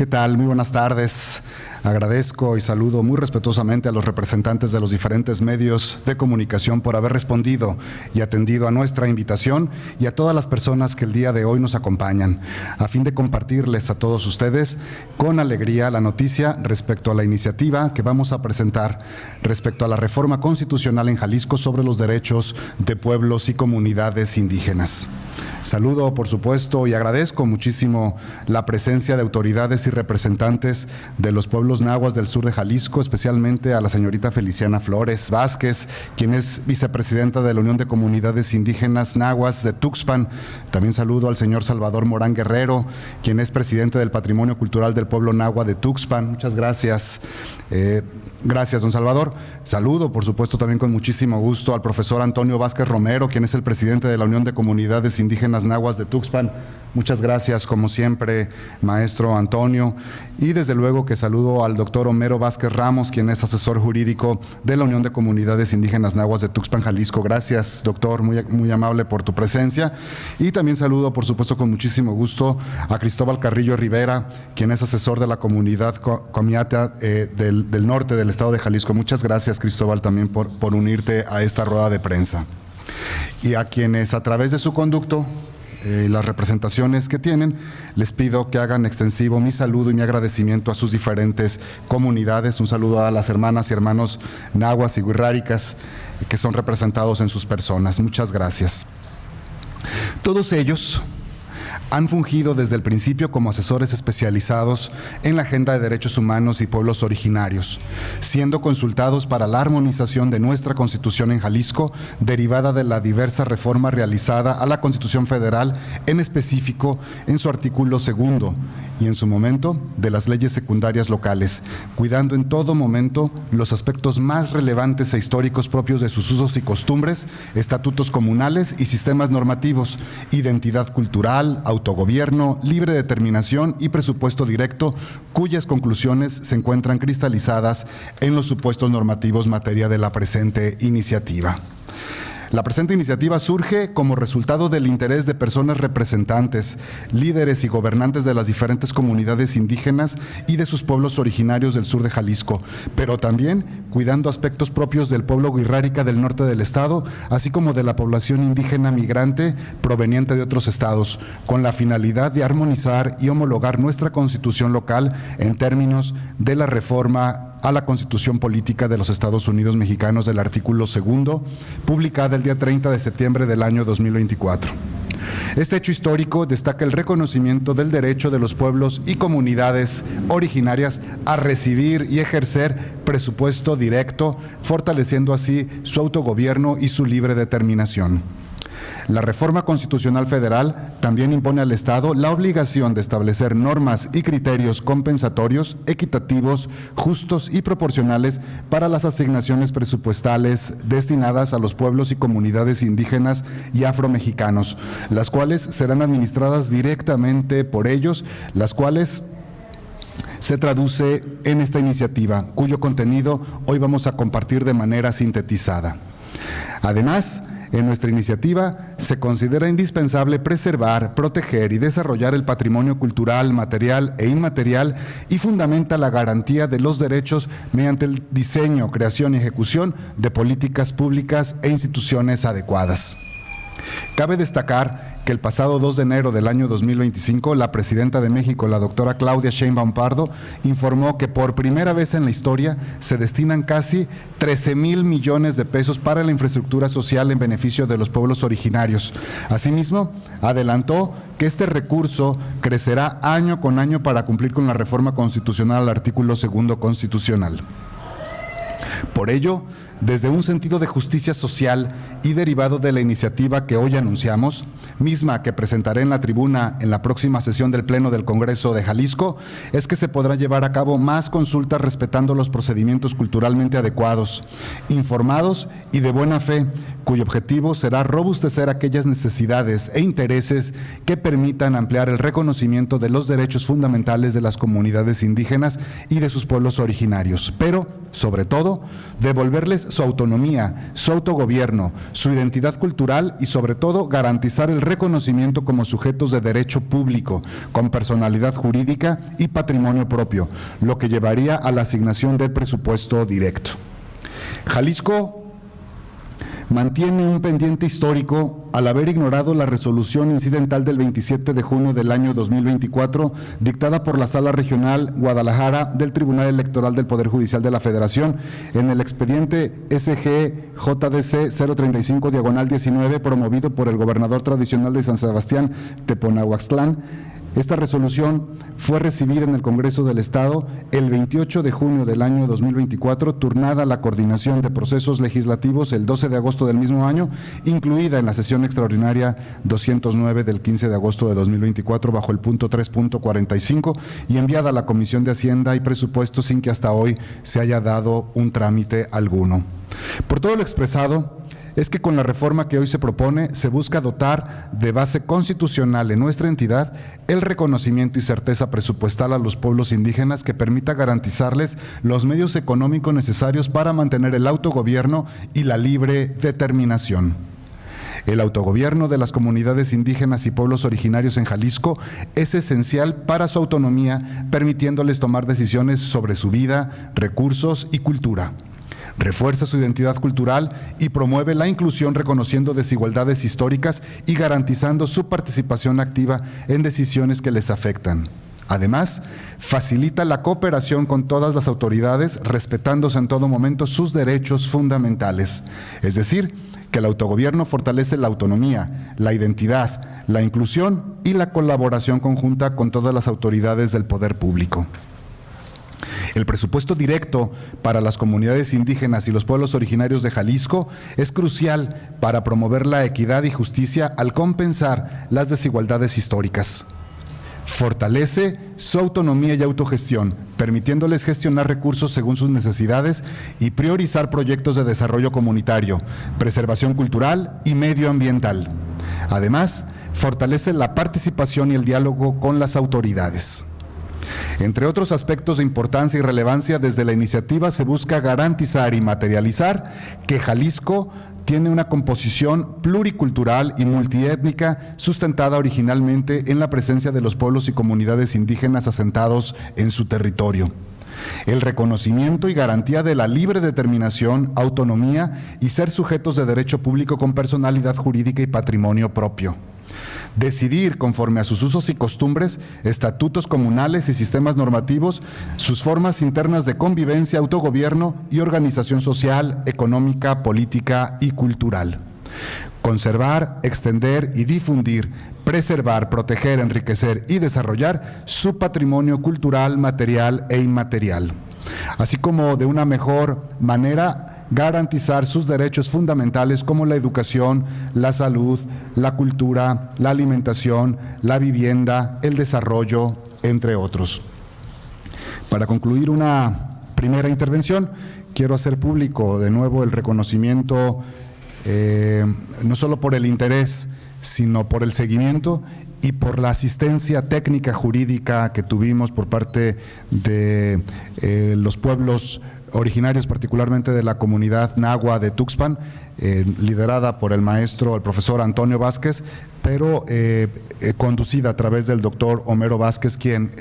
¿Qué tal? Muy buenas tardes. Agradezco y saludo muy respetuosamente a los representantes de los diferentes medios de comunicación por haber respondido y atendido a nuestra invitación y a todas las personas que el día de hoy nos acompañan, a fin de compartirles a todos ustedes con alegría la noticia respecto a la iniciativa que vamos a presentar respecto a la reforma constitucional en Jalisco sobre los derechos de pueblos y comunidades indígenas. Saludo, por supuesto, y agradezco muchísimo la presencia de autoridades y representantes de los pueblos nahuas del sur de Jalisco, especialmente a la señorita Feliciana Flores Vázquez, quien es vicepresidenta de la Unión de Comunidades Indígenas Nahuas de Tuxpan. También saludo al señor Salvador Morán Guerrero, quien es presidente del Patrimonio Cultural del Pueblo Nahua de Tuxpan. Muchas gracias. Gracias, don Salvador. Saludo, por supuesto, también con muchísimo gusto al profesor Antonio Vázquez Romero, quien es el presidente de la Unión de Comunidades Indígenas Nahuas de Tuxpan. Muchas gracias, como siempre, maestro Antonio. Y desde luego que saludo al doctor Homero Vázquez Ramos, quien es asesor jurídico de la Unión de Comunidades Indígenas Nahuas de Tuxpan, Jalisco. Gracias, doctor, muy amable por tu presencia. Y también saludo, por supuesto, con muchísimo gusto a Cristóbal Carrillo Rivera, quien es asesor de la comunidad Comiata del norte del estado de Jalisco. Muchas gracias, Cristóbal, también por unirte a esta rueda de prensa. Y a quienes a través de su conducto, las representaciones que tienen, les pido que hagan extensivo mi saludo y mi agradecimiento a sus diferentes comunidades. Un saludo a las hermanas y hermanos nahuas y wixárikas que son representados en sus personas. Muchas gracias. Todos ellos han fungido desde el principio como asesores especializados en la agenda de derechos humanos y pueblos originarios, siendo consultados para la armonización de nuestra Constitución en Jalisco, derivada de la diversa reforma realizada a la Constitución Federal, en específico en su artículo 2 y en su momento de las leyes secundarias locales, cuidando en todo momento los aspectos más relevantes e históricos propios de sus usos y costumbres, estatutos comunales y sistemas normativos, identidad cultural, autogobierno, libre determinación y presupuesto directo, cuyas conclusiones se encuentran cristalizadas en los supuestos normativos materia de la presente iniciativa. La presente iniciativa surge como resultado del interés de personas representantes, líderes y gobernantes de las diferentes comunidades indígenas y de sus pueblos originarios del sur de Jalisco, pero también cuidando aspectos propios del pueblo wixárika del norte del estado, así como de la población indígena migrante proveniente de otros estados, con la finalidad de armonizar y homologar nuestra constitución local en términos de la reforma a la Constitución Política de los Estados Unidos Mexicanos del artículo 2, publicada el día 30 de septiembre del año 2024. Este hecho histórico destaca el reconocimiento del derecho de los pueblos y comunidades originarias a recibir y ejercer presupuesto directo, fortaleciendo así su autogobierno y su libre determinación. La reforma constitucional federal también impone al Estado la obligación de establecer normas y criterios compensatorios, equitativos, justos y proporcionales para las asignaciones presupuestales destinadas a los pueblos y comunidades indígenas y afromexicanos, las cuales serán administradas directamente por ellos, las cuales se traduce en esta iniciativa, cuyo contenido hoy vamos a compartir de manera sintetizada. Además, en nuestra iniciativa se considera indispensable preservar, proteger y desarrollar el patrimonio cultural, material e inmaterial y fundamenta la garantía de los derechos mediante el diseño, creación y ejecución de políticas públicas e instituciones adecuadas. Cabe destacar que el pasado 2 de enero del año 2025, la presidenta de México, la doctora Claudia Sheinbaum Pardo, informó que por primera vez en la historia se destinan casi 13,000 millones de pesos para la infraestructura social en beneficio de los pueblos originarios. Asimismo, adelantó que este recurso crecerá año con año para cumplir con la reforma constitucional al artículo 2 constitucional. Por ello, desde un sentido de justicia social y derivado de la iniciativa que hoy anunciamos, misma que presentaré en la tribuna en la próxima sesión del Pleno del Congreso de Jalisco, es que se podrá llevar a cabo más consultas respetando los procedimientos culturalmente adecuados, informados y de buena fe, cuyo objetivo será robustecer aquellas necesidades e intereses que permitan ampliar el reconocimiento de los derechos fundamentales de las comunidades indígenas y de sus pueblos originarios, pero, sobre todo, devolverles su autonomía, su autogobierno, su identidad cultural y sobre todo garantizar el reconocimiento como sujetos de derecho público, con personalidad jurídica y patrimonio propio, lo que llevaría a la asignación del presupuesto directo. Jalisco mantiene un pendiente histórico al haber ignorado la resolución incidental del 27 de junio del año 2024, dictada por la Sala Regional Guadalajara del Tribunal Electoral del Poder Judicial de la Federación en el expediente SG-JDC 035-19, promovido por el gobernador tradicional de San Sebastián, Teponahuaxtlán. Esta resolución fue recibida en el Congreso del Estado el 28 de junio del año 2024, turnada a la coordinación de procesos legislativos el 12 de agosto del mismo año, incluida en la sesión extraordinaria 209 del 15 de agosto de 2024 bajo el punto 3.45 y enviada a la Comisión de Hacienda y Presupuesto sin que hasta hoy se haya dado un trámite alguno. Por todo lo expresado, es que con la reforma que hoy se propone se busca dotar de base constitucional en nuestra entidad el reconocimiento y certeza presupuestal a los pueblos indígenas que permita garantizarles los medios económicos necesarios para mantener el autogobierno y la libre determinación. El autogobierno de las comunidades indígenas y pueblos originarios en Jalisco es esencial para su autonomía, permitiéndoles tomar decisiones sobre su vida, recursos y cultura. Refuerza su identidad cultural y promueve la inclusión reconociendo desigualdades históricas y garantizando su participación activa en decisiones que les afectan. Además, facilita la cooperación con todas las autoridades, respetándose en todo momento sus derechos fundamentales. Es decir, que el autogobierno fortalece la autonomía, la identidad, la inclusión y la colaboración conjunta con todas las autoridades del poder público. El presupuesto directo para las comunidades indígenas y los pueblos originarios de Jalisco es crucial para promover la equidad y justicia al compensar las desigualdades históricas. Fortalece su autonomía y autogestión, permitiéndoles gestionar recursos según sus necesidades y priorizar proyectos de desarrollo comunitario, preservación cultural y medioambiental. Además, fortalece la participación y el diálogo con las autoridades. Entre otros aspectos de importancia y relevancia, desde la iniciativa se busca garantizar y materializar que Jalisco tiene una composición pluricultural y multiétnica sustentada originalmente en la presencia de los pueblos y comunidades indígenas asentados en su territorio. El reconocimiento y garantía de la libre determinación, autonomía y ser sujetos de derecho público con personalidad jurídica y patrimonio propio. Decidir, conforme a sus usos y costumbres, estatutos comunales y sistemas normativos, sus formas internas de convivencia, autogobierno y organización social, económica, política y cultural. Conservar, extender y difundir, preservar, proteger, enriquecer y desarrollar su patrimonio cultural, material e inmaterial, así como de una mejor manera garantizar sus derechos fundamentales como la educación, la salud, la cultura, la alimentación, la vivienda, el desarrollo, entre otros. Para concluir una primera intervención, quiero hacer público de nuevo el reconocimiento, no solo por el interés, sino por el seguimiento y por la asistencia técnica jurídica que tuvimos por parte de los pueblos originarios, particularmente de la comunidad nahua de Tuxpan, liderada por el profesor Antonio Vázquez, pero conducida a través del doctor Homero Vázquez, quien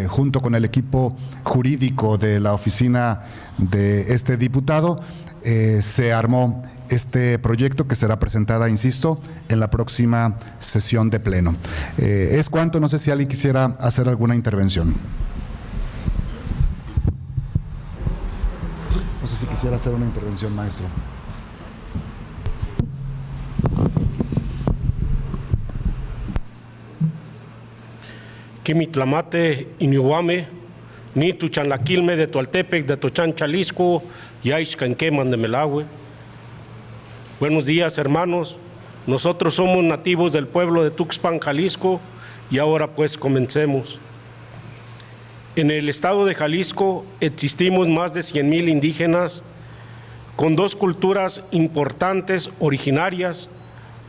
junto con el equipo jurídico de la oficina de este diputado, se armó este proyecto que será presentada, insisto, en la próxima sesión de pleno. Es cuanto, no sé si alguien quisiera hacer alguna intervención. No sé si quisiera hacer una intervención, maestro. Quimitlamate, Inuame, ni tu chanlaquilme de Tualtepec, de Tochan, Jalisco, Yaixcanqueman de Melahue. Buenos días, hermanos. Nosotros somos nativos del pueblo de Tuxpan, Jalisco, y ahora pues comencemos. En el estado de Jalisco existimos más de 100,000 indígenas con dos culturas importantes originarias,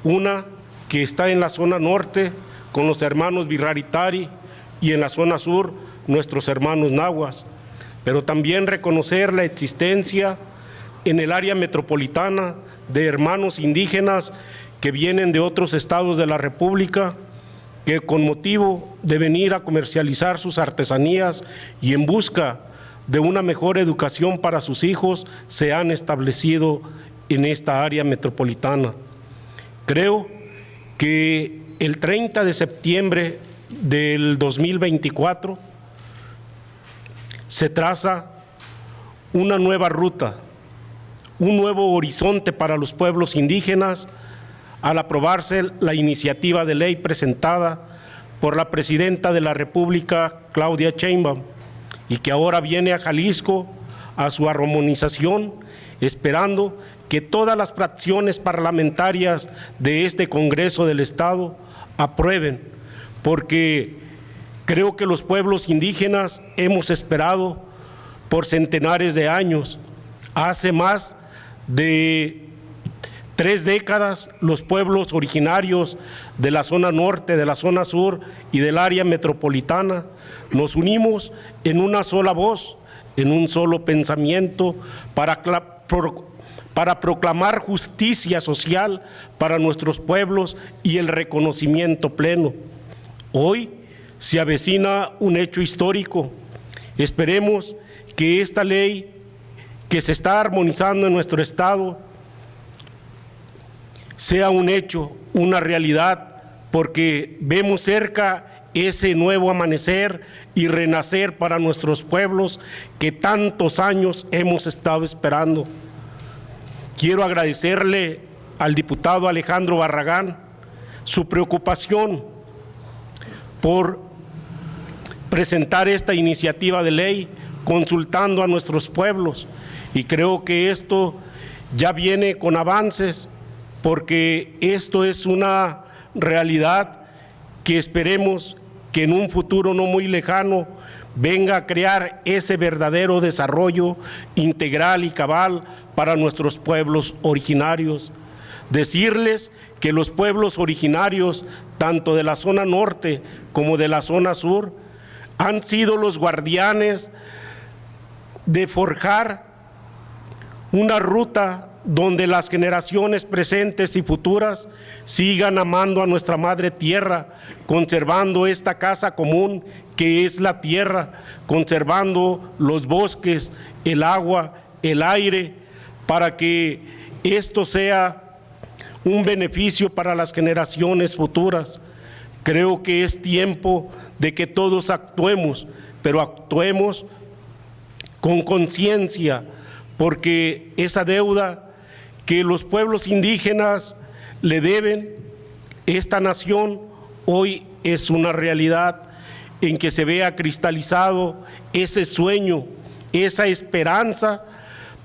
una que está en la zona norte con los hermanos Birraritari y en la zona sur nuestros hermanos nahuas, pero también reconocer la existencia en el área metropolitana de hermanos indígenas que vienen de otros estados de la República, que con motivo de venir a comercializar sus artesanías y en busca de una mejor educación para sus hijos, se han establecido en esta área metropolitana. Creo que el 30 de septiembre del 2024 se traza una nueva ruta, un nuevo horizonte para los pueblos indígenas al aprobarse la iniciativa de ley presentada por la Presidenta de la República, Claudia Sheinbaum, y que ahora viene a Jalisco a su armonización, esperando que todas las fracciones parlamentarias de este Congreso del Estado aprueben, porque creo que los pueblos indígenas hemos esperado por centenares de años. Hace más de 3 décadas, los pueblos originarios de la zona norte, de la zona sur y del área metropolitana nos unimos en una sola voz, en un solo pensamiento para proclamar justicia social para nuestros pueblos y el reconocimiento pleno. Hoy se avecina un hecho histórico. Esperemos que esta ley que se está armonizando en nuestro Estado sea un hecho, una realidad, porque vemos cerca ese nuevo amanecer y renacer para nuestros pueblos que tantos años hemos estado esperando. Quiero agradecerle al diputado Alejandro Barragán su preocupación por presentar esta iniciativa de ley consultando a nuestros pueblos, y creo que esto ya viene con avances, porque esto es una realidad que esperemos que en un futuro no muy lejano venga a crear ese verdadero desarrollo integral y cabal para nuestros pueblos originarios. Decirles que los pueblos originarios, tanto de la zona norte como de la zona sur, han sido los guardianes de forjar una ruta donde las generaciones presentes y futuras sigan amando a nuestra madre tierra, conservando esta casa común que es la tierra, conservando los bosques, el agua, el aire, para que esto sea un beneficio para las generaciones futuras. Creo que es tiempo de que todos actuemos, pero actuemos con conciencia, porque esa deuda que los pueblos indígenas le deben esta nación hoy es una realidad, en que se vea cristalizado ese sueño, esa esperanza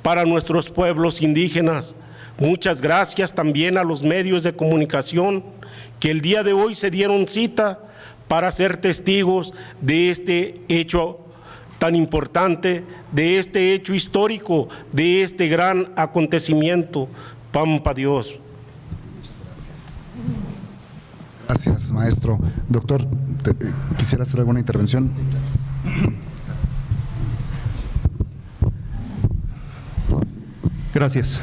para nuestros pueblos indígenas. Muchas gracias también a los medios de comunicación que el día de hoy se dieron cita para ser testigos de este hecho tan importante, de este hecho histórico, de este gran acontecimiento. Pampa Dios. Gracias, maestro. Doctor, ¿quisiera hacer alguna intervención? Gracias.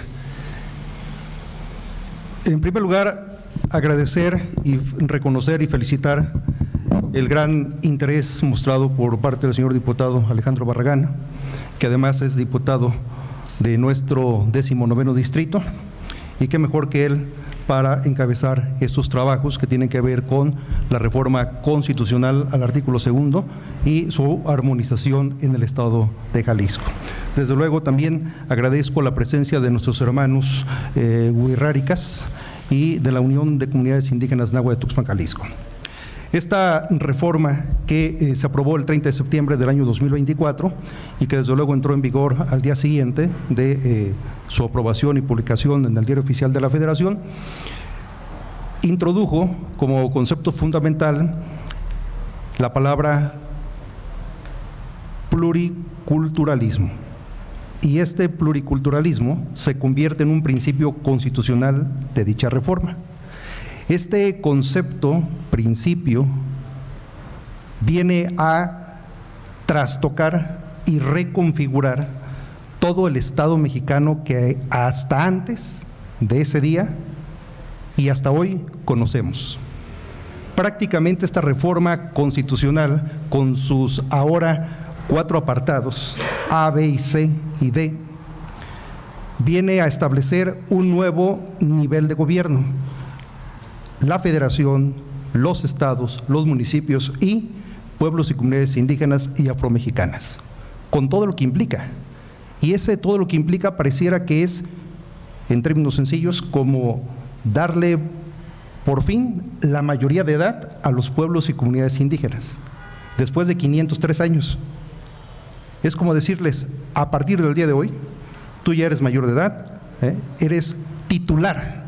En primer lugar, agradecer y reconocer y felicitar el gran interés mostrado por parte del señor diputado Alejandro Barragán, que además es diputado de nuestro 19º distrito, y qué mejor que él para encabezar estos trabajos que tienen que ver con la reforma constitucional al artículo 2 y su armonización en el estado de Jalisco. Desde luego también agradezco la presencia de nuestros hermanos huirráricas y de la Unión de Comunidades Indígenas Nahua de Tuxpan, Jalisco. Esta reforma que se aprobó el 30 de septiembre del año 2024 y que desde luego entró en vigor al día siguiente de su aprobación y publicación en el Diario Oficial de la Federación, introdujo como concepto fundamental la palabra pluriculturalismo. Y este pluriculturalismo se convierte en un principio constitucional de dicha reforma. Este concepto, principio, viene a trastocar y reconfigurar todo el Estado mexicano que hasta antes de ese día y hasta hoy conocemos. Prácticamente esta reforma constitucional, con sus ahora 4 apartados, A, B y C y D, viene a establecer un nuevo nivel de gobierno. La Federación, los estados, los municipios y pueblos y comunidades indígenas y afromexicanas, con todo lo que implica. Y ese todo lo que implica pareciera que es, en términos sencillos, como darle por fin la mayoría de edad a los pueblos y comunidades indígenas, después de 503 años. Es como decirles, a partir del día de hoy, tú ya eres mayor de edad, eres titular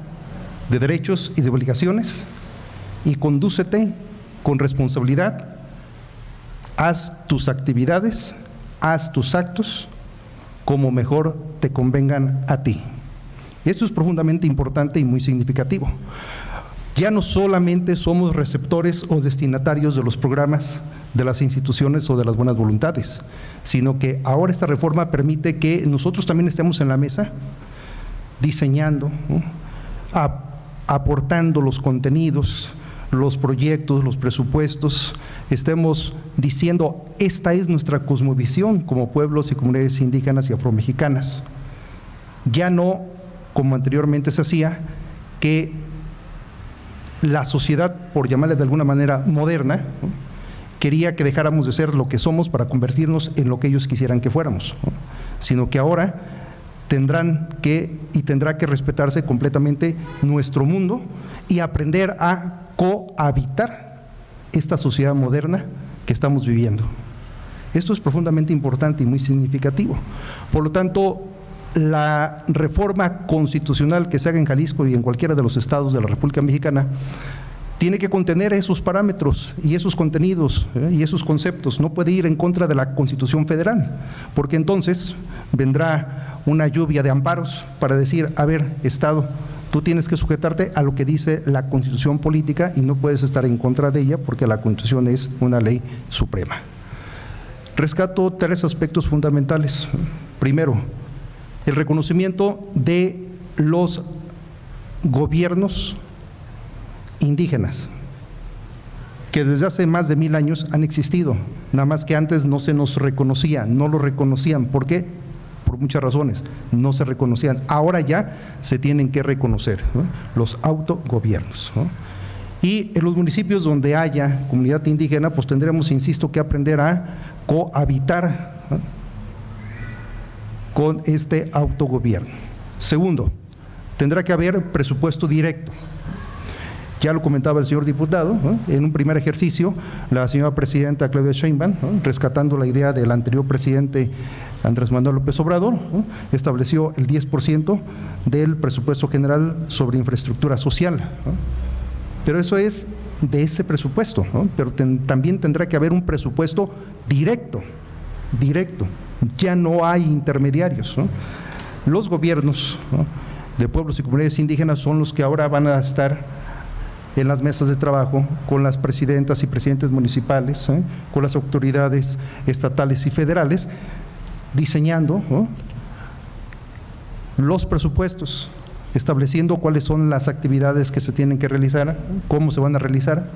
de derechos y de obligaciones y condúcete con responsabilidad, haz tus actividades, haz tus actos como mejor te convengan a ti. Y esto es profundamente importante y muy significativo. Ya no solamente somos receptores o destinatarios de los programas de las instituciones o de las buenas voluntades, sino que ahora esta reforma permite que nosotros también estemos en la mesa diseñando, aportando los contenidos, los proyectos, los presupuestos, estemos diciendo, esta es nuestra cosmovisión como pueblos y comunidades indígenas y afromexicanas. Ya no, como anteriormente se hacía, que la sociedad, por llamarle de alguna manera moderna, quería que dejáramos de ser lo que somos para convertirnos en lo que ellos quisieran que fuéramos, sino que ahora tendrá que respetarse completamente nuestro mundo y aprender a cohabitar esta sociedad moderna que estamos viviendo. Esto es profundamente importante y muy significativo. Por lo tanto, la reforma constitucional que se haga en Jalisco y en cualquiera de los estados de la República Mexicana tiene que contener esos parámetros y esos contenidos y esos conceptos. No puede ir en contra de la Constitución Federal, porque entonces vendrá una lluvia de amparos para decir, a ver, Estado, tú tienes que sujetarte a lo que dice la Constitución política y no puedes estar en contra de ella porque la Constitución es una ley suprema. Rescato 3 aspectos fundamentales. Primero, el reconocimiento de los gobiernos indígenas, que desde hace más de 1000 años han existido, nada más que antes no se nos reconocía, no lo reconocían. ¿Por qué? Por muchas razones, no se reconocían. Ahora ya se tienen que reconocer, ¿no?, los autogobiernos, ¿no? Y en los municipios donde haya comunidad indígena, pues tendremos, insisto, que aprender a cohabitar, ¿no?, con este autogobierno. Segundo, tendrá que haber presupuesto directo. Ya lo comentaba el señor diputado, ¿no?, en un primer ejercicio, la señora presidenta Claudia Sheinbaum, ¿no?, rescatando la idea del anterior presidente Andrés Manuel López Obrador, ¿no?, estableció el 10% del presupuesto general sobre infraestructura social, ¿no? Pero eso es de ese presupuesto, ¿no?, pero también tendrá que haber un presupuesto directo, ya no hay intermediarios, ¿no? Los gobiernos, ¿no?, de pueblos y comunidades indígenas son los que ahora van a estar en las mesas de trabajo con las presidentas y presidentes municipales, con las autoridades estatales y federales, diseñando, ¿no?, los presupuestos, estableciendo cuáles son las actividades que se tienen que realizar, cómo se van a realizar,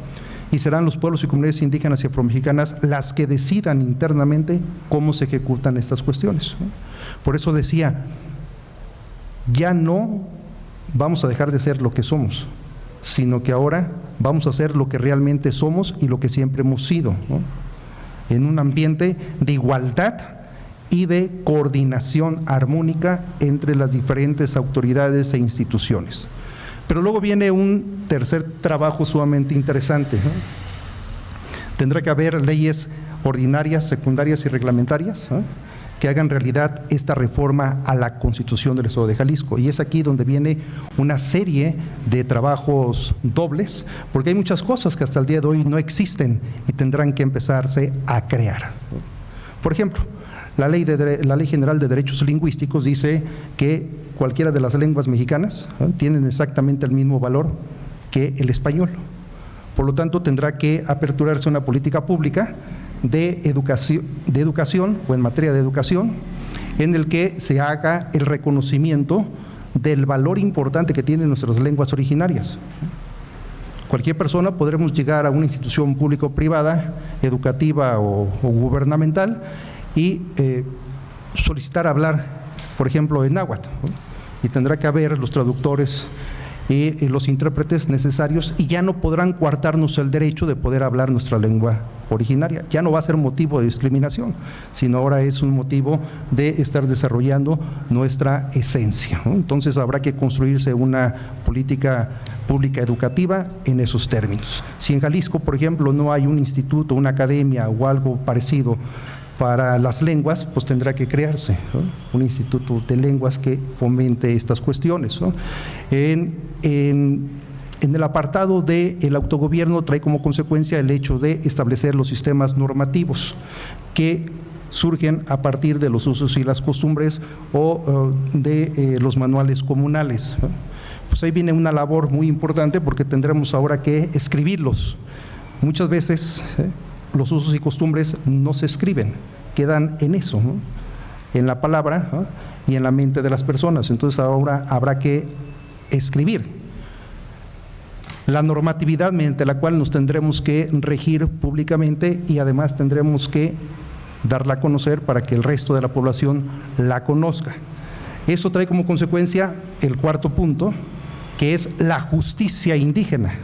y serán los pueblos y comunidades indígenas y afromexicanas las que decidan internamente cómo se ejecutan estas cuestiones, ¿no? Por eso decía, ya no vamos a dejar de ser lo que somos, sino que ahora vamos a ser lo que realmente somos y lo que siempre hemos sido, ¿no?, en un ambiente de igualdad y de coordinación armónica entre las diferentes autoridades e instituciones. Pero luego viene un tercer trabajo sumamente interesante, ¿no? Tendrá que haber leyes ordinarias, secundarias y reglamentarias, ¿no?, que hagan realidad esta reforma a la Constitución del Estado de Jalisco. Y es aquí donde viene una serie de trabajos dobles, porque hay muchas cosas que hasta el día de hoy no existen y tendrán que empezarse a crear. Por ejemplo, la Ley General de Derechos Lingüísticos dice que cualquiera de las lenguas mexicanas, ¿no?, tienen exactamente el mismo valor que el español. Por lo tanto, tendrá que aperturarse una política pública de educación o en materia de educación, en el que se haga el reconocimiento del valor importante que tienen nuestras lenguas originarias. Cualquier persona podremos llegar a una institución pública o privada, educativa o gubernamental, y solicitar hablar, por ejemplo, en náhuatl, ¿no? Y tendrá que haber los traductores y los intérpretes necesarios, y ya no podrán coartarnos el derecho de poder hablar nuestra lengua originaria. Ya no va a ser motivo de discriminación, sino ahora es un motivo de estar desarrollando nuestra esencia, ¿no? Entonces habrá que construirse una política pública educativa en esos términos. Si en Jalisco, por ejemplo, no hay un instituto, una academia o algo parecido para las lenguas, pues tendrá que crearse, ¿no?, un instituto de lenguas que fomente estas cuestiones, ¿no? En el apartado del autogobierno trae como consecuencia el hecho de establecer los sistemas normativos que surgen a partir de los usos y las costumbres o de los manuales comunales, ¿no? Pues ahí viene una labor muy importante, porque tendremos ahora que escribirlos. Muchas veces los usos y costumbres no se escriben, quedan en eso, ¿no?, en la palabra, ¿no?, y en la mente de las personas. Entonces ahora habrá que escribir la normatividad mediante la cual nos tendremos que regir públicamente, y además tendremos que darla a conocer para que el resto de la población la conozca. Eso trae como consecuencia el cuarto punto, que es la justicia indígena.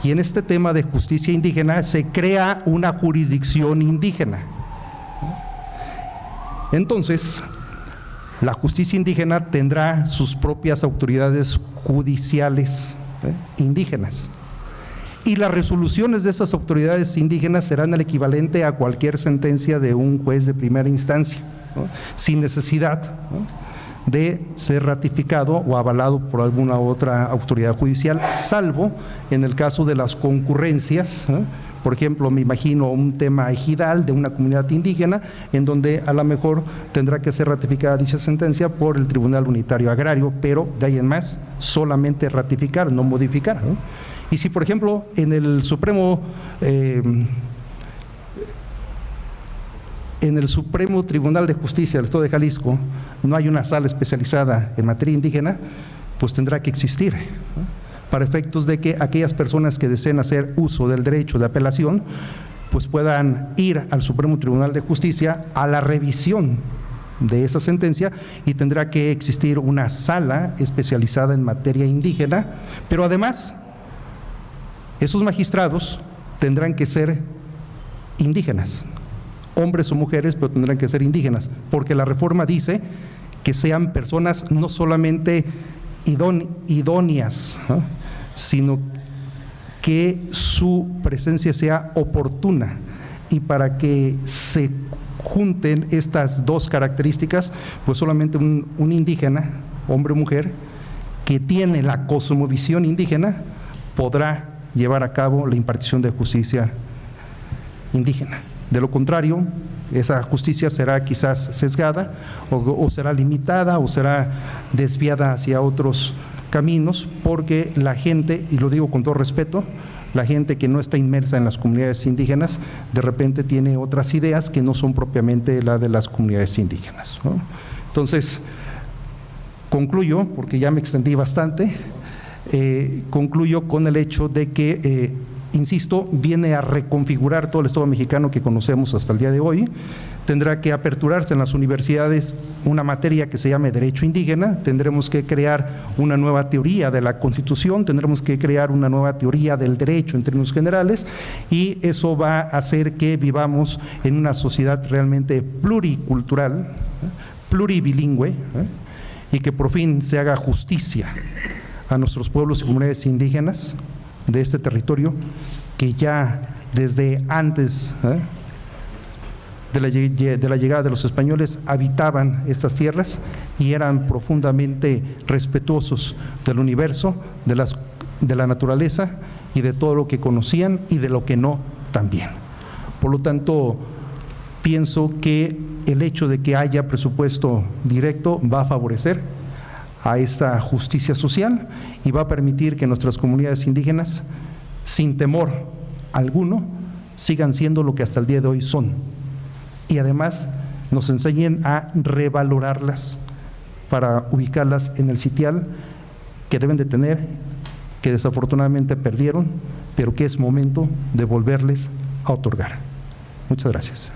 Y en este tema de justicia indígena se crea una jurisdicción indígena. Entonces, la justicia indígena tendrá sus propias autoridades judiciales indígenas. Y las resoluciones de esas autoridades indígenas serán el equivalente a cualquier sentencia de un juez de primera instancia, ¿no?, sin necesidad, ¿no?, de ser ratificado o avalado por alguna otra autoridad judicial, salvo en el caso de las concurrencias, ¿no? Por ejemplo, me imagino un tema ejidal de una comunidad indígena, en donde a lo mejor tendrá que ser ratificada dicha sentencia por el Tribunal Unitario Agrario, pero de ahí en más solamente ratificar, no modificar, ¿no? Y si, por ejemplo, en el Supremo Tribunal de Justicia del Estado de Jalisco no hay una sala especializada en materia indígena, pues tendrá que existir, ¿no?, para efectos de que aquellas personas que deseen hacer uso del derecho de apelación pues puedan ir al Supremo Tribunal de Justicia a la revisión de esa sentencia, y tendrá que existir una sala especializada en materia indígena. Pero además, esos magistrados tendrán que ser indígenas, hombres o mujeres, pero tendrán que ser indígenas, porque la reforma dice que sean personas no solamente idóneas, ¿no?, sino que su presencia sea oportuna. Y para que se junten estas dos características, pues solamente un indígena, hombre o mujer, que tiene la cosmovisión indígena, podrá llevar a cabo la impartición de justicia indígena. De lo contrario, esa justicia será quizás sesgada o será limitada o será desviada hacia otros caminos, porque la gente, y lo digo con todo respeto, la gente que no está inmersa en las comunidades indígenas de repente tiene otras ideas que no son propiamente la de las comunidades indígenas, ¿no? Entonces, concluyo, porque ya me extendí bastante, concluyo con el hecho de que insisto, viene a reconfigurar todo el Estado mexicano que conocemos hasta el día de hoy. Tendrá que aperturarse en las universidades una materia que se llame Derecho Indígena, tendremos que crear una nueva teoría de la Constitución, tendremos que crear una nueva teoría del derecho en términos generales, y eso va a hacer que vivamos en una sociedad realmente pluricultural, pluribilingüe, y que por fin se haga justicia a nuestros pueblos y comunidades indígenas de este territorio, que ya desde antes de la llegada de los españoles habitaban estas tierras y eran profundamente respetuosos del universo, de la naturaleza y de todo lo que conocían y de lo que no también. Por lo tanto, pienso que el hecho de que haya presupuesto directo va a favorecer a esta justicia social y va a permitir que nuestras comunidades indígenas, sin temor alguno, sigan siendo lo que hasta el día de hoy son. Y además nos enseñen a revalorarlas para ubicarlas en el sitial que deben de tener, que desafortunadamente perdieron, pero que es momento de volverles a otorgar. Muchas gracias.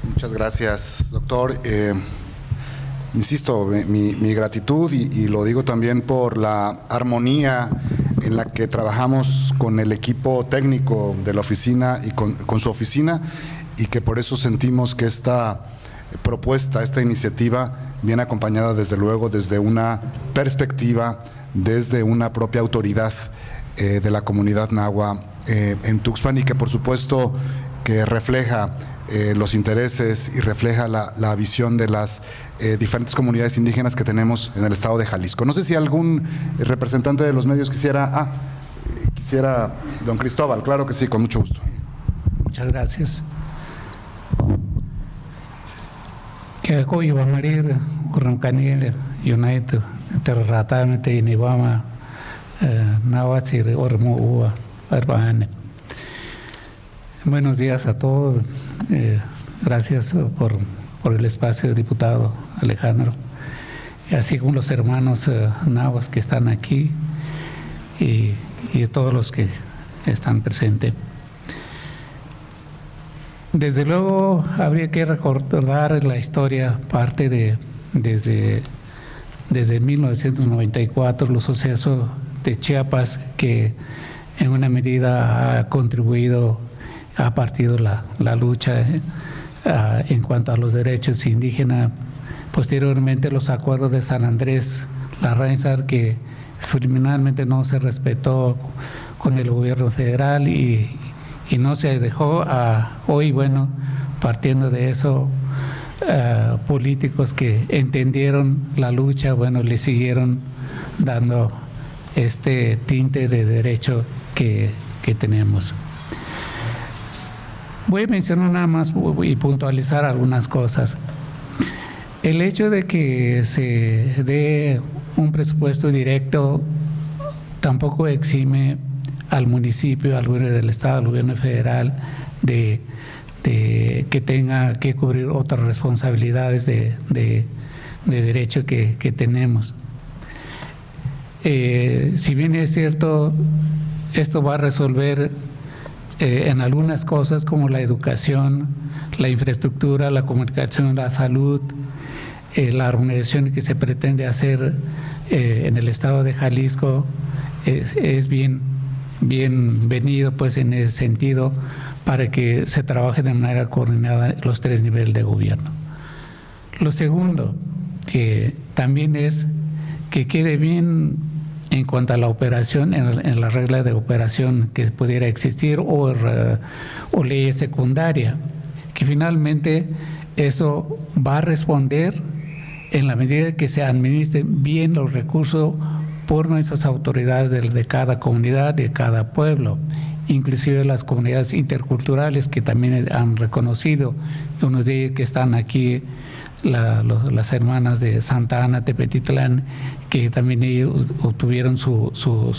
Muchas gracias, doctor. Insisto, mi gratitud y lo digo también por la armonía en la que trabajamos con el equipo técnico de la oficina y con su oficina, y que por eso sentimos que esta propuesta, esta iniciativa viene acompañada desde luego desde una perspectiva, desde una propia autoridad de la comunidad nahua en Tuxpan, y que por supuesto que refleja los intereses y refleja la visión de las diferentes comunidades indígenas que tenemos en el estado de Jalisco. No sé si algún representante de los medios quisiera, don Cristóbal. Claro que sí, con mucho gusto. Muchas gracias. Que hoy va a morir Urrancanil United, Terratamente y Nibama, Nawachir, Ormo, Arbane. Buenos días a todos. Gracias por el espacio, diputado Alejandro, así como los hermanos nahuas que están aquí y todos los que están presentes. Desde luego habría que recordar la historia, parte desde 1994, los sucesos de Chiapas, que en una medida ha contribuido, ha partido la lucha en cuanto a los derechos indígenas. Posteriormente los acuerdos de San Andrés Larraín, que criminalmente no se respetó con el gobierno federal y no se dejó hoy, bueno, partiendo de eso, políticos que entendieron la lucha, bueno, le siguieron dando este tinte de derecho que tenemos. Voy a mencionar nada más y puntualizar algunas cosas. El hecho de que se dé un presupuesto directo tampoco exime al municipio, al gobierno del estado, al gobierno federal, de que tenga que cubrir otras responsabilidades de derecho que tenemos. Si bien es cierto, esto va a resolver en algunas cosas como la educación, la infraestructura, la comunicación, la salud, la organización que se pretende hacer en el estado de Jalisco es bienvenido, pues, en ese sentido, para que se trabaje de manera coordinada en los tres niveles de gobierno. Lo segundo, que también es que quede bien en cuanto a la operación, en la regla de operación que pudiera existir o ley secundaria, que finalmente eso va a responder en la medida que se administren bien los recursos por nuestras autoridades de cada comunidad, de cada pueblo, inclusive las comunidades interculturales que también han reconocido, unos de ellos que están aquí, las hermanas de Santa Ana, Tepetitlán, que también ellos obtuvieron su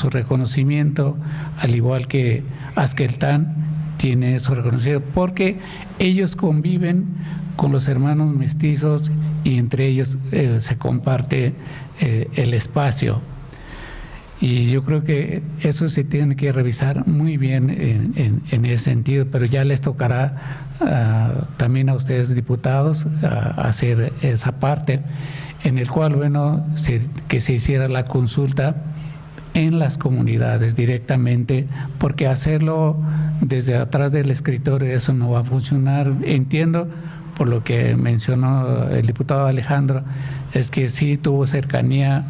reconocimiento, al igual que Azqueltán tiene su reconocimiento, porque ellos conviven con los hermanos mestizos y entre ellos se comparte el espacio. Y yo creo que eso se tiene que revisar muy bien en ese sentido, pero ya les tocará también a ustedes, diputados, hacer esa parte, en el cual, bueno, que se hiciera la consulta en las comunidades directamente, porque hacerlo desde atrás del escritorio, eso no va a funcionar. Entiendo, por lo que mencionó el diputado Alejandro, es que sí tuvo cercanía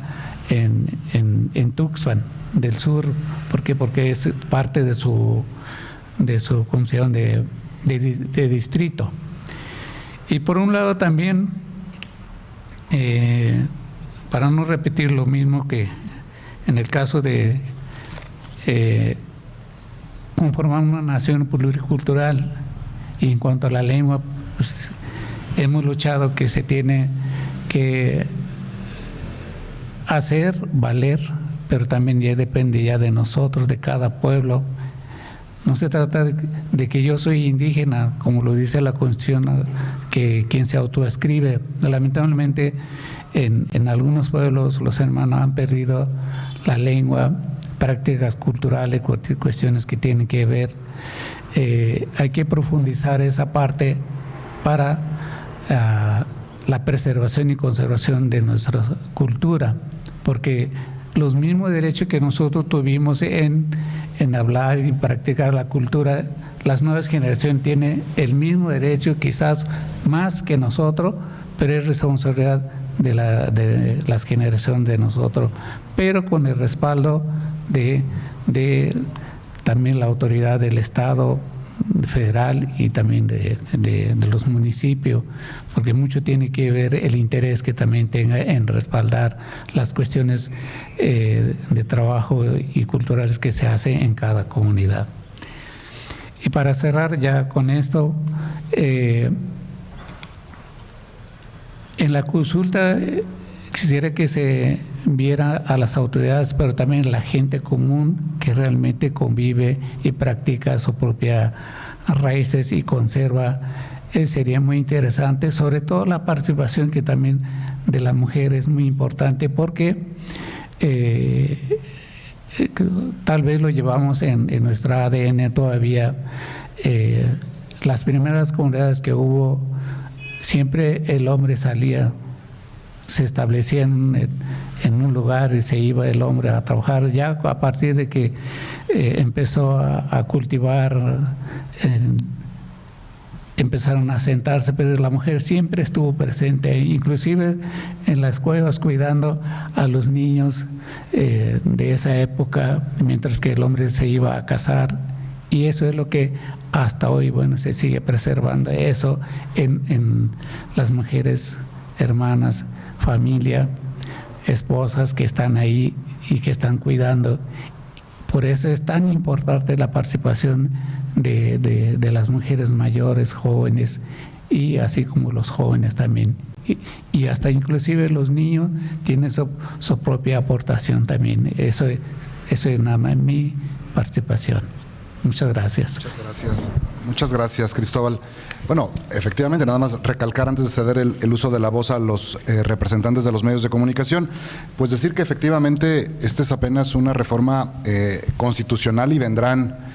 en Tuxpan del Sur. ¿Por qué? Porque es parte de su función de distrito. Y por un lado también, para no repetir lo mismo que en el caso de conformar una nación pluricultural, y en cuanto a la lengua, pues, hemos luchado que se tiene que hacer valer, pero también ya depende ya de nosotros, de cada pueblo. No se trata de que yo soy indígena, como lo dice la Constitución, que quien se autoescribe. Lamentablemente, en algunos pueblos los hermanos han perdido la lengua, prácticas culturales, cuestiones que tienen que ver. Hay que profundizar esa parte para la preservación y conservación de nuestra cultura, porque los mismos derechos que nosotros tuvimos en hablar y practicar la cultura, las nuevas generaciones tienen el mismo derecho, quizás más que nosotros, pero es responsabilidad de las generaciones de nosotros, pero con el respaldo de también la autoridad del Estado federal y también de los municipios, porque mucho tiene que ver el interés que también tenga en respaldar las cuestiones de trabajo y culturales que se hacen en cada comunidad. Y para cerrar ya con esto, en la consulta quisiera que se viera a las autoridades, pero también a la gente común que realmente convive y practica sus propias raíces y conserva. Sería muy interesante, sobre todo la participación que también de la mujer es muy importante, porque tal vez lo llevamos en nuestra ADN todavía. Las primeras comunidades que hubo, siempre el hombre salía, se establecía en un lugar y se iba el hombre a trabajar. Ya a partir de que empezó a cultivar, empezaron a sentarse, pero la mujer siempre estuvo presente, inclusive en las cuevas cuidando a los niños de esa época, mientras que el hombre se iba a casar. Y eso es lo que hasta hoy, bueno, se sigue preservando eso en las mujeres, hermanas, familia, esposas que están ahí y que están cuidando. Por eso es tan importante la participación de las mujeres mayores, jóvenes, y así como los jóvenes también. Y hasta inclusive los niños tienen su propia aportación también. Eso es nada más mi participación. Muchas gracias. Muchas gracias, Cristóbal. Bueno, efectivamente, nada más recalcar antes de ceder el uso de la voz a los representantes de los medios de comunicación, pues decir que efectivamente esta es apenas una reforma constitucional y vendrán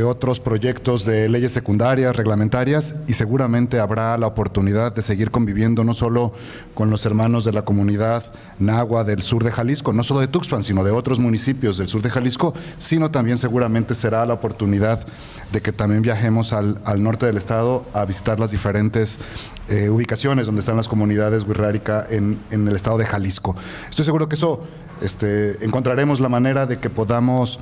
otros proyectos de leyes secundarias, reglamentarias, y seguramente habrá la oportunidad de seguir conviviendo no solo con los hermanos de la comunidad náhua del sur de Jalisco, no solo de Tuxpan, sino de otros municipios del sur de Jalisco, sino también seguramente será la oportunidad de que también viajemos al norte del estado a visitar las diferentes ubicaciones donde están las comunidades wixárika en el estado de Jalisco. Estoy seguro que eso encontraremos la manera de que podamos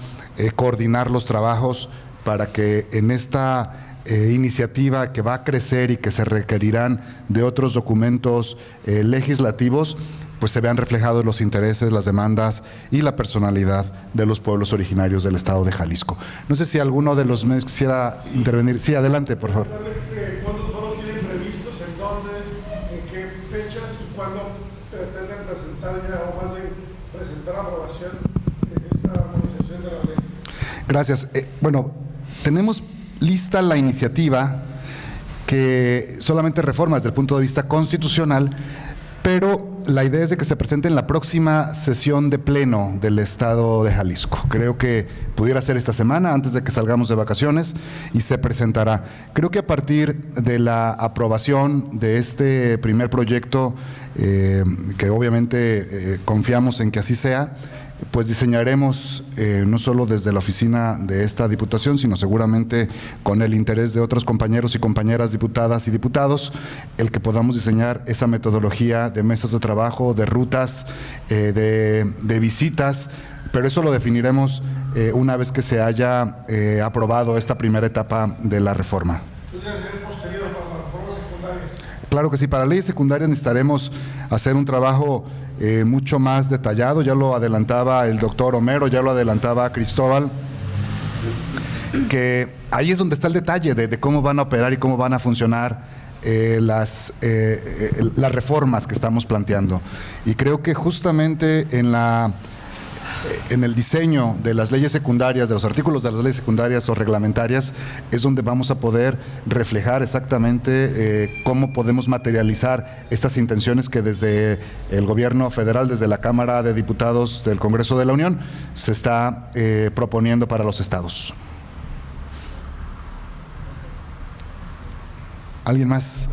coordinar los trabajos para que en esta iniciativa que va a crecer y que se requerirán de otros documentos legislativos, pues se vean reflejados los intereses, las demandas y la personalidad de los pueblos originarios del estado de Jalisco. No sé si alguno de los medios quisiera intervenir. Sí, adelante, por favor. ¿Cuántos foros tienen previstos? ¿En dónde? ¿En qué fechas? ¿Y cuándo pretenden presentar ya, o más bien presentar aprobación de esta armonización de la ley? Gracias. Bueno, tenemos lista la iniciativa que solamente reforma desde el punto de vista constitucional, pero la idea es de que se presente en la próxima sesión de pleno del estado de Jalisco. Creo que pudiera ser esta semana, antes de que salgamos de vacaciones, y se presentará. Creo que a partir de la aprobación de este primer proyecto, que obviamente confiamos en que así sea, pues diseñaremos no solo desde la oficina de esta diputación, sino seguramente con el interés de otros compañeros y compañeras diputadas y diputados, el que podamos diseñar esa metodología de mesas de trabajo, de rutas, de visitas, pero eso lo definiremos una vez que se haya aprobado esta primera etapa de la reforma. Claro que sí, para leyes secundarias necesitaremos hacer un trabajo mucho más detallado, ya lo adelantaba el doctor Homero, ya lo adelantaba Cristóbal, que ahí es donde está el detalle de cómo van a operar y cómo van a funcionar las reformas que estamos planteando. Y creo que justamente en la en el diseño de las leyes secundarias, de los artículos de las leyes secundarias o reglamentarias, es donde vamos a poder reflejar exactamente cómo podemos materializar estas intenciones que desde el gobierno federal, desde la Cámara de Diputados del Congreso de la Unión, se está proponiendo para los estados. ¿Alguien más?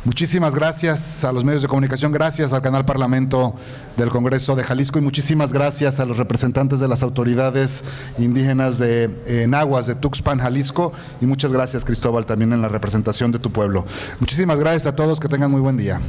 Muchísimas gracias a los medios de comunicación, gracias al Canal Parlamento del Congreso de Jalisco y muchísimas gracias a los representantes de las autoridades indígenas de Nahuas, de Tuxpan, Jalisco, y muchas gracias, Cristóbal, también en la representación de tu pueblo. Muchísimas gracias a todos, que tengan muy buen día.